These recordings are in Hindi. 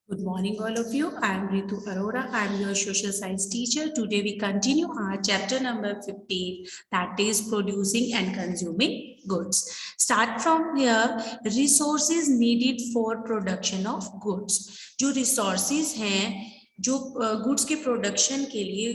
Good morning, all of you. I am Ritu Arora. I am your social science teacher. Today we continue our chapter number 15, that is producing and consuming goods. Start from here. Resources needed for production of goods. जो resources हैं जो गुड्स के प्रोडक्शन के लिए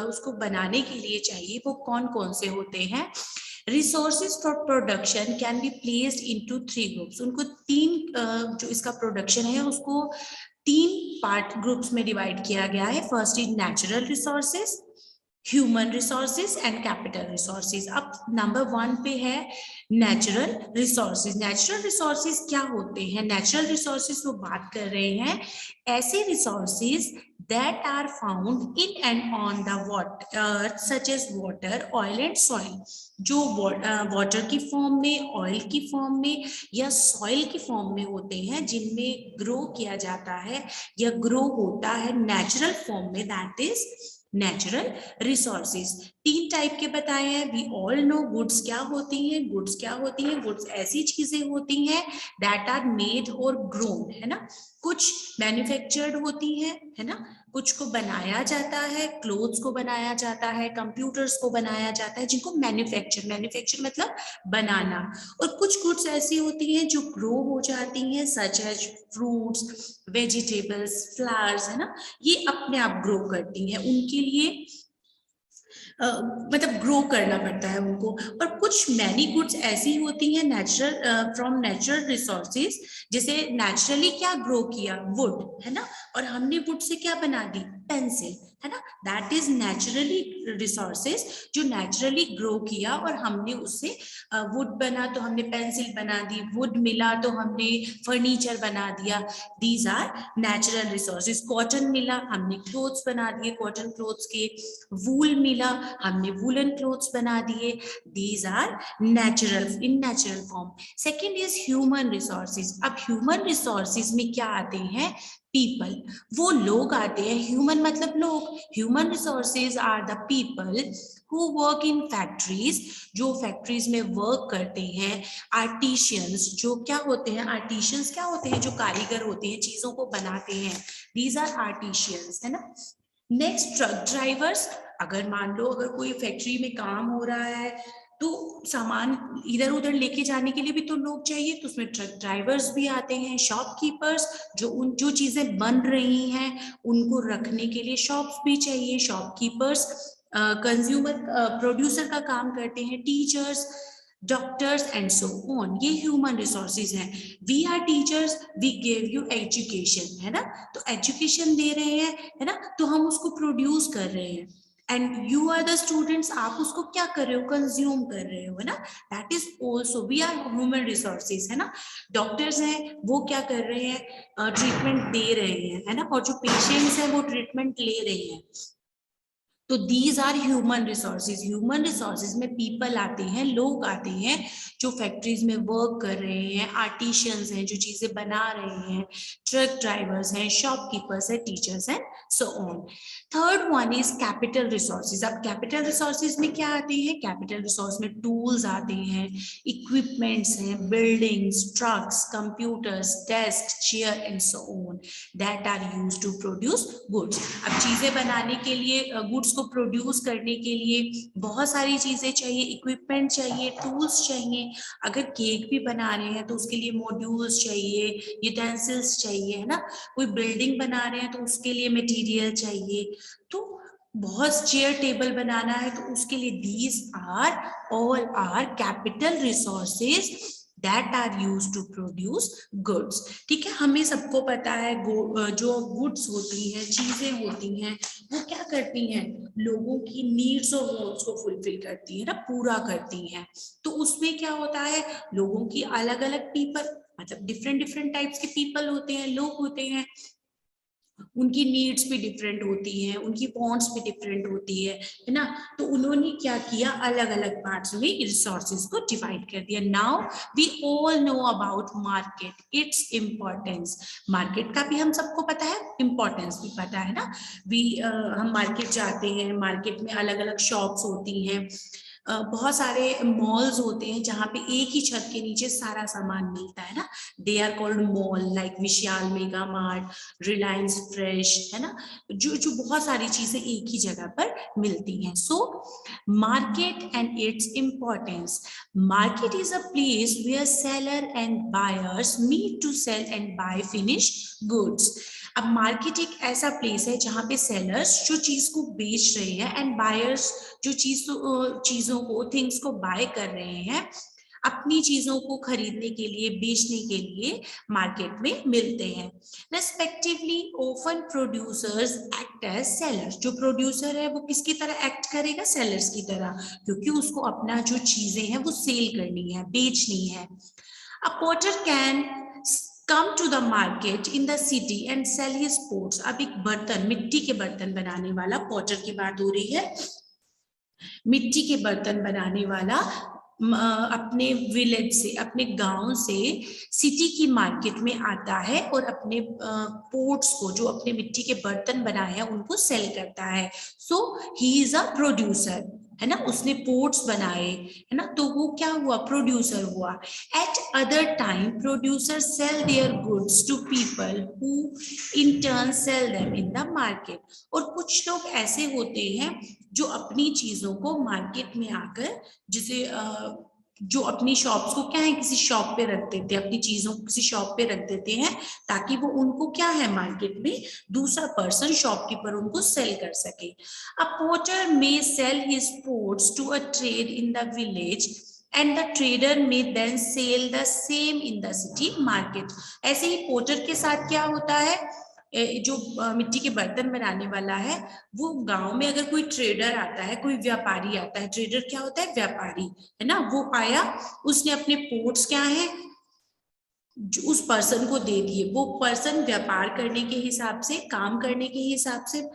उसको बनाने के लिए चाहिए वो कौन कौन से होते हैं. Resources for production can be placed into three groups. उनको तीन जो इसका प्रोडक्शन है उसको तीन पार्ट ग्रुप्स में डिवाइड किया गया है. First is natural resources, human resources and capital resources. अब नंबर 1 पे है नेचुरल रिसोर्सेज. नेचुरल रिसोर्सेज क्या होते हैं? नेचुरल रिसोर्सेज वो बात कर रहे हैं ऐसे resources that are found in and on the water such as water, oil and soil. जो वाटर की फॉर्म में, ऑयल की फॉर्म में या सॉइल की फॉर्म में होते हैं जिनमें ग्रो किया जाता है या ग्रो होता है नेचुरल फॉर्म में, दैट इज नेचुरल रिसोर्सेज. तीन टाइप के बताए हैं. वी ऑल नो गुड्स क्या होती हैं. गुड्स क्या होती हैं? गुड्स ऐसी चीजें होती हैं दैट आर मेड और ग्रोन, है ना. कुछ मैन्युफैक्चर्ड होती है ना, कुछ को बनाया जाता है, क्लोथ्स को बनाया जाता है, कंप्यूटर्स को बनाया जाता है जिनको मैन्युफैक्चर मतलब बनाना. और कुछ गुड्स ऐसी होती हैं जो ग्रो हो जाती हैं such as fruits, vegetables, flowers, है ना. ये अपने आप ग्रो करती हैं. उनके लिए मतलब ग्रो करना पड़ता है उनको. और कुछ मैनी गुड्स ऐसी होती हैं नेचुरल फ्रॉम नेचुरल रिसोर्सेज. जैसे नेचुरली क्या ग्रो किया? वुड, है ना. और हमने वुड से क्या बना दी? पेंसिल, है ना. दैट इज नेचुरली रिसोर्सेज जो नेचुरली ग्रो किया और हमने उससे वुड बना तो हमने पेंसिल बना दी, वुड मिला तो हमने फर्नीचर बना दिया. These are natural resources. Cotton मिला, हमने क्लोथ्स बना दिए कॉटन क्लोथ्स के. वूल मिला, हमने वूलन क्लोथ्स बना दिए. These are natural, in natural form. Second is human resources. अब ह्यूमन रिसोर्सेज में क्या आते हैं? पीपल, वो लोग आते हैं. ह्यूमन मतलब लोग. Human resources are the people who work in factories, जो फैक्ट्रीज में वर्क करते हैं. आर्टिशियंस, जो क्या होते हैं? आर्टिशियंस क्या होते हैं? जो कारीगर होते हैं, चीजों को बनाते हैं. दीज आर आर्टिशियंस, है ना. Next truck drivers. अगर मान लो अगर कोई फैक्ट्री में काम हो रहा है तो सामान इधर उधर लेके जाने के लिए भी तो लोग चाहिए, तो उसमें ट्रक ड्राइवर्स भी आते हैं. शॉपकीपर्स, जो चीजें बन रही हैं उनको रखने के लिए शॉप्स भी चाहिए. शॉपकीपर्स कंज्यूमर प्रोड्यूसर का काम करते हैं. Teachers, doctors and so on. ये ह्यूमन रिसोर्सेज हैं. We are teachers, we give you education, है ना. तो एजुकेशन दे रहे हैं, है ना, तो हम उसको प्रोड्यूस कर रहे हैं. And you are the students, आप उसको क्या कर रहे हो? कंज्यूम कर रहे हो, है ना. That is also we are human resources, है ना. डॉक्टर्स हैं वो क्या कर रहे हैं? ट्रीटमेंट दे रहे हैं, है ना. और जो पेशेंट्स हैं वो ट्रीटमेंट ले रहे हैं. तो these are human resources. Human resources में पीपल आते हैं, लोग आते हैं जो फैक्ट्रीज में वर्क कर रहे हैं. आर्टिशियंस हैं जो चीजें बना रहे हैं. ट्रक ड्राइवर्स हैं, शॉपकीपर्स हैं, टीचर्स हैं, so on. Third one is capital resources. अब कैपिटल रिसोर्सेज में क्या आते हैं? कैपिटल रिसोर्स में टूल्स आते हैं, इक्विपमेंट्स हैं, buildings, trucks, computers, desk, chair and so on that are used to produce goods. अब चीजें बनाने के लिए, गुड्स को प्रोड्यूस करने के लिए बहुत सारी चीजें चाहिए. इक्विपमेंट चाहिए, टूल्स चाहिए. अगर केक भी बना रहे हैं तो उसके लिए मॉड्यूल्स चाहिए, यूटेंसिल्स चाहिए, है ना. कोई बिल्डिंग बना रहे हैं तो उसके लिए मटेरियल चाहिए. तो बहुत चेयर टेबल बनाना है तो उसके लिए these are all are capital resources that are used to produce goods. ठीक है, हमें सबको पता है जो गुड्स होती हैं, चीजें होती हैं, वो क्या करती हैं? लोगों की नीड्स और वांट्स को फुलफिल करती है ना, पूरा करती हैं. तो उसमें क्या होता है? लोगों की अलग अलग पीपल, मतलब डिफरेंट डिफरेंट टाइप्स के पीपल होते हैं, लोग होते हैं. उनकी नीड्स भी डिफरेंट होती हैं, उनकी वांट्स भी डिफरेंट होती है ना. तो उन्होंने क्या किया? अलग अलग पार्ट्स में रिसोर्सेज को डिवाइड कर दिया. Now we all know about market, its importance. Market का भी हम सबको पता है, इम्पोर्टेंस भी पता है ना. हम मार्केट जाते हैं, मार्केट में अलग अलग शॉप्स होती हैं. बहुत सारे मॉल्स होते हैं जहाँ पे एक ही छत के नीचे सारा सामान मिलता है ना, they are called mall, like Vishal Mega Mart, Reliance Fresh, है ना, जो जो बहुत सारी चीजें एक ही जगह पर मिलती हैं. So market and its importance. Market is a place where seller and buyers meet to sell and buy finish goods. अब मार्केट एक ऐसा प्लेस है जहाँ पे सेलर्स जो चीज को बेच रहे हैं एंड बायर्स जो चीजों को, थिंग्स को बाय कर रहे हैं, अपनी चीजों को खरीदने के लिए, बेचने के लिए मार्केट में मिलते हैं. Respectively often producers act as sellers. जो प्रोड्यूसर है वो किसकी तरह एक्ट करेगा? सेलर्स की तरह, क्योंकि उसको अपना जो चीजें हैं वो सेल करनी है, बेचनी है. A potter can come to the market in the city and sell his pots. अब एक बर्तन, मिट्टी के बर्तन बनाने वाला, पॉटर की बात हो रही है, मिट्टी के बर्तन बनाने वाला अपने विलेज से, अपने गांव से सिटी की मार्केट में आता है और अपने पोट्स को, जो अपने मिट्टी के बर्तन बनाए हैं, उनको सेल करता है. सो ही इज अ प्रोड्यूसर, है ना, उसने पोट्स बनाए, है ना, तो वो क्या हुआ? प्रोड्यूसर हुआ. At other time producer sell their goods to people who in turn sell them in the market. और कुछ लोग ऐसे होते हैं जो अपनी चीजों को मार्केट में आकर, जिसे जो अपनी शॉप्स को क्या है, किसी शॉप पे रख देते हैं, अपनी चीजों को किसी शॉप पे रख देते हैं, ताकि वो उनको क्या है, मार्केट में दूसरा पर्सन, शॉपकीपर, उनको सेल कर सके. A porter may sell his ports to a trade in the village and the trader may then sell the same in the city market. ऐसे ही पोर्टर के साथ क्या होता है, जो मिट्टी के बर्तन बनाने वाला है, वो गांव में अगर कोई ट्रेडर आता है, कोई व्यापारी आता है, ट्रेडर क्या होता है? व्यापारी, है ना, वो आया, उसने अपने पोर्ट्स क्या है, जो उस पर्सन को दे दिए. वो पर्सन व्यापार करने के हिसाब से, काम करने के हिसाब से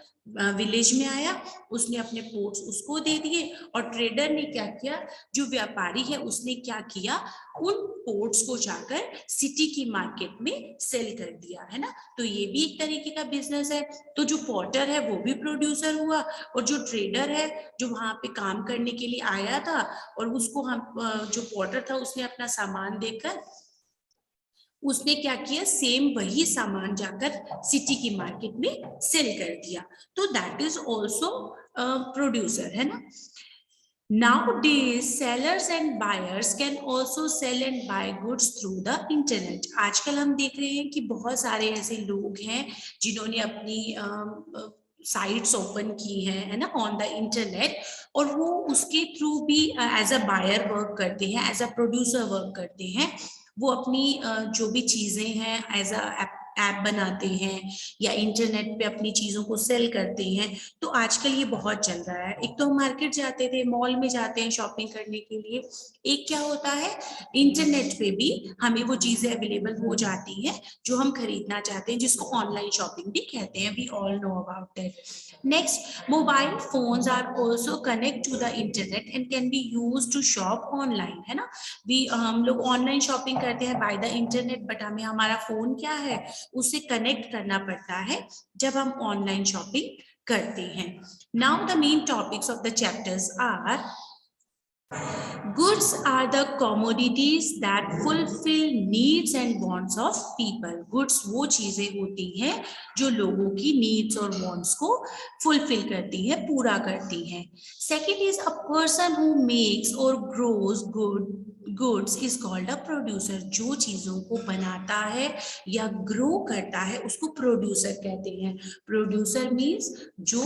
विलेज में आया, उसने अपने पोर्ट्स उसको दे दिए, और ट्रेडर ने क्या किया, जो व्यापारी है उसने क्या किया, उन पोर्ट्स को जाकर सिटी की मार्केट में सेल कर दिया, है ना. तो ये भी एक तरीके का बिजनेस है. तो जो पॉटर है वो भी प्रोड्यूसर हुआ, और जो ट्रेडर है जो वहां पे काम करने के लिए आया था, और उसको हम, जो पॉटर था, उसने अपना सामान देकर, उसने क्या किया, सेम वही सामान जाकर सिटी की मार्केट में सेल कर दिया. तो दैट इज ऑल्सो प्रोड्यूसर, है ना. Nowadays, sellers and buyers can also sell and buy goods through the internet. आजकल हम देख रहे हैं कि बहुत सारे ऐसे लोग हैं जिन्होंने अपनी साइट्स ओपन की हैं, है ना, ऑन द इंटरनेट, और वो उसके थ्रू भी एज अ बायर वर्क करते हैं, एज अ प्रोड्यूसर वर्क करते हैं. वो अपनी जो भी चीजें हैं एज अ ऐप बनाते हैं, या इंटरनेट पे अपनी चीजों को सेल करते हैं. तो आजकल ये बहुत चल रहा है. एक तो हम मार्केट जाते थे, मॉल में जाते हैं शॉपिंग करने के लिए, एक क्या होता है, इंटरनेट पे भी हमें वो चीजें अवेलेबल हो जाती हैं जो हम खरीदना चाहते हैं, जिसको ऑनलाइन शॉपिंग भी कहते हैं. We all know about that. Next, mobile phones are also connect to the internet and can be used to shop online, है ना. हम लोग ऑनलाइन शॉपिंग करते हैं बाय द इंटरनेट, बट हमें हमारा फोन क्या है, उससे कनेक्ट करना पड़ता है जब हम ऑनलाइन शॉपिंग करते हैं. Now the main topics of the chapters are: goods are the commodities that fulfill needs and wants of people. goods वो चीजें होती हैं जो लोगों की needs और wants को fulfill करती है, पूरा करती है. Second is a person who makes or grows goods is called a producer. जो चीजों को बनाता है या grow करता है उसको producer कहते हैं. Producer means जो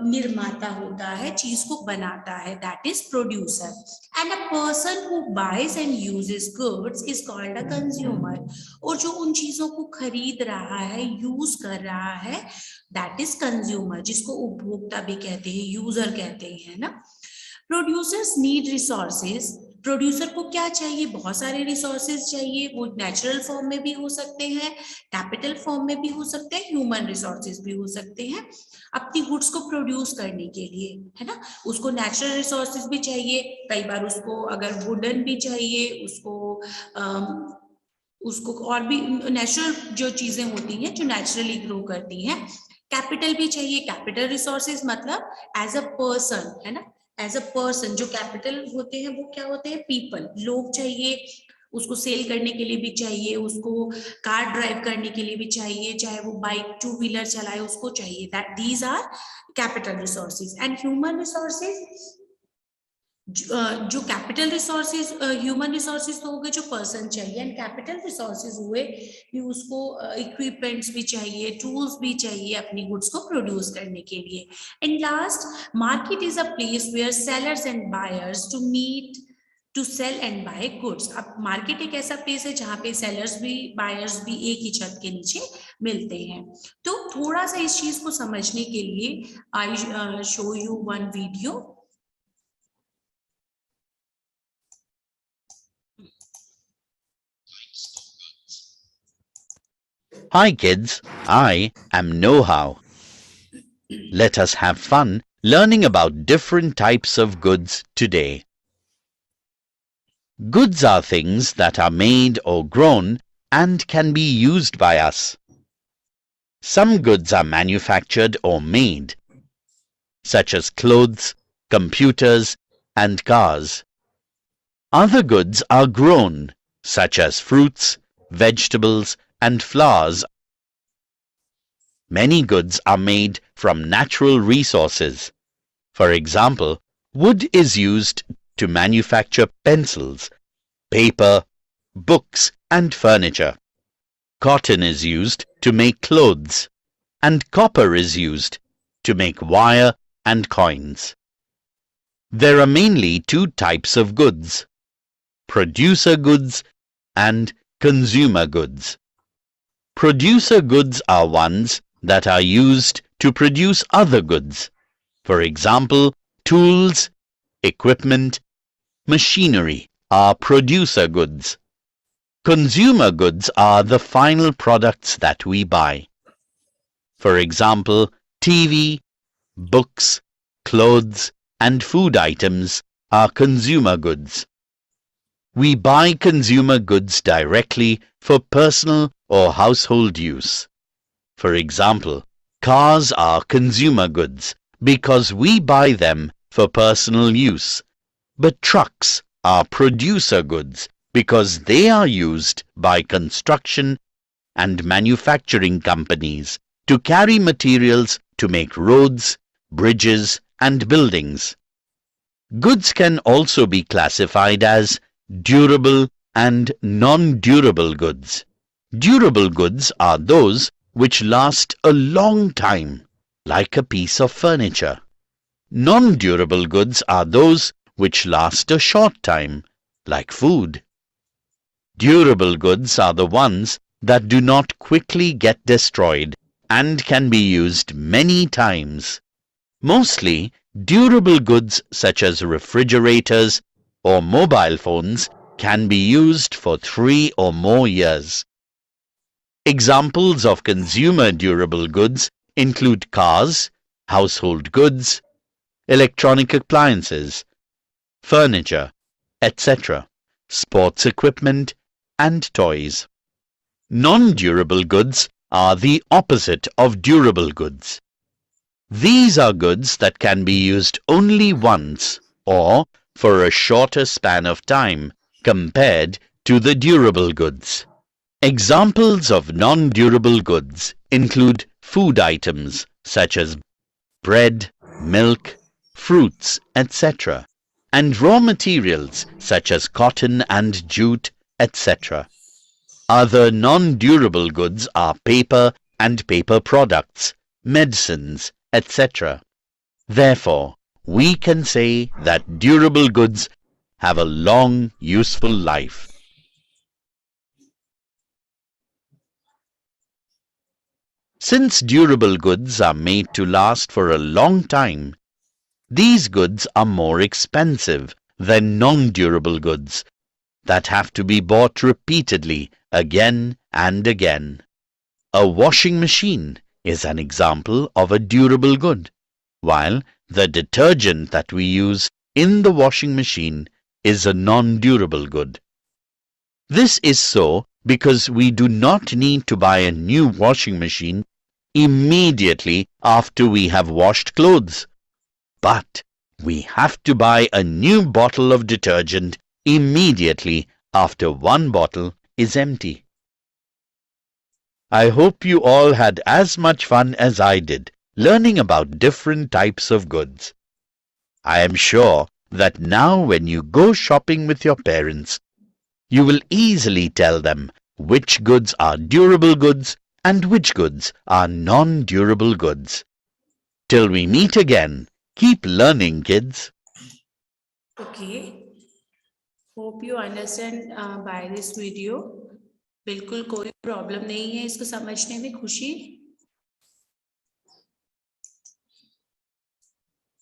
निर्माता होता है, चीज को बनाता है, that is producer. And a person who buys and uses goods is called a consumer. और जो उन चीजों को खरीद रहा है, यूज कर रहा है, दैट इज कंज्यूमर, जिसको उपभोक्ता भी कहते हैं, यूजर कहते हैं ना. Producers need resources. प्रोड्यूसर को क्या चाहिए? बहुत सारे रिसोर्सेज चाहिए. वो नेचुरल फॉर्म में भी हो सकते हैं, कैपिटल फॉर्म में भी हो सकते हैं, ह्यूमन रिसोर्सेज भी हो सकते हैं, अपनी गुड्स को प्रोड्यूस करने के लिए, है ना. उसको नेचुरल रिसोर्सेज भी चाहिए, कई बार उसको अगर वुडन भी चाहिए, उसको और भी नेचुरल जो चीजें होती हैं जो नेचुरली ग्रो करती हैं. कैपिटल भी चाहिए. कैपिटल रिसोर्सेज मतलब एज अ पर्सन, है ना, एज अ पर्सन जो कैपिटल होते हैं वो क्या होते हैं, पीपल, लोग चाहिए, उसको सेल करने के लिए भी चाहिए, उसको कार ड्राइव करने के लिए भी चाहिए, चाहे वो बाइक टू व्हीलर चलाए उसको चाहिए, that these are capital resources. And human resources, जो कैपिटल रिसोर्सेज, ह्यूमन रिसोर्सेज तो हो गए जो पर्सन चाहिए, एंड कैपिटल रिसोर्सेज हुए कि उसको इक्विपमेंट्स भी चाहिए, टूल्स भी चाहिए अपनी गुड्स को प्रोड्यूस करने के लिए। And last, market is a place where sellers and buyers to meet to sell and buy goods. अब मार्केट एक ऐसा प्लेस है जहाँ पे सेलर्स भी बायर्स भी एक ही छत के नीचे मिलते हैं। तो थोड़ा सा इस चीज को समझने के लिए I show you one video. Hi kids, I am Know-How. Let us have fun learning about different types of goods today. Goods are things that are made or grown and can be used by us. Some goods are manufactured or made, such as clothes, computers, and cars. Other goods are grown, such as fruits, vegetables, and flowers. Many goods are made from natural resources. For example, wood is used to manufacture pencils, paper, books, and furniture. Cotton is used to make clothes, and copper is used to make wire and coins. There are mainly two types of goods: producer goods and consumer goods. Producer goods are ones that are used to produce other goods. For example, tools, equipment, machinery are producer goods. Consumer goods are the final products that we buy. For example, TV, books, clothes, and food items are consumer goods. We buy consumer goods directly for personal or household use. For example, cars are consumer goods because we buy them for personal use, but trucks are producer goods because they are used by construction and manufacturing companies to carry materials to make roads, bridges, and buildings. Goods can also be classified as durable and non-durable goods. Durable goods are those which last a long time, like a piece of furniture. Non-durable goods are those which last a short time, like food. Durable goods are the ones that do not quickly get destroyed and can be used many times. Mostly, durable goods such as refrigerators or mobile phones can be used for 3 or more years. Examples of consumer durable goods include cars, household goods, electronic appliances, furniture, etc., sports equipment, and toys. Non-durable goods are the opposite of durable goods. These are goods that can be used only once or for a shorter span of time compared to the durable goods. Examples of non-durable goods include food items such as bread, milk, fruits, etc., and raw materials such as cotton and jute, etc. Other non-durable goods are paper and paper products, medicines, etc. Therefore, we can say that durable goods have a long, useful life. Since durable goods are made to last for a long time, these goods are more expensive than non-durable goods that have to be bought repeatedly again and again. A washing machine is an example of a durable good, while the detergent that we use in the washing machine is a non-durable good. This is so because we do not need to buy a new washing machine immediately after we have washed clothes. But we have to buy a new bottle of detergent immediately after one bottle is empty. I hope you all had as much fun as I did learning about different types of goods. I am sure that now when you go shopping with your parents, you will easily tell them which goods are durable goods and which goods are non-durable goods. Till we meet again, keep learning, kids. Okay. Hope you understand by this video. बिल्कुल कोई प्रॉब्लम नहीं है इसको समझने में, खुशी.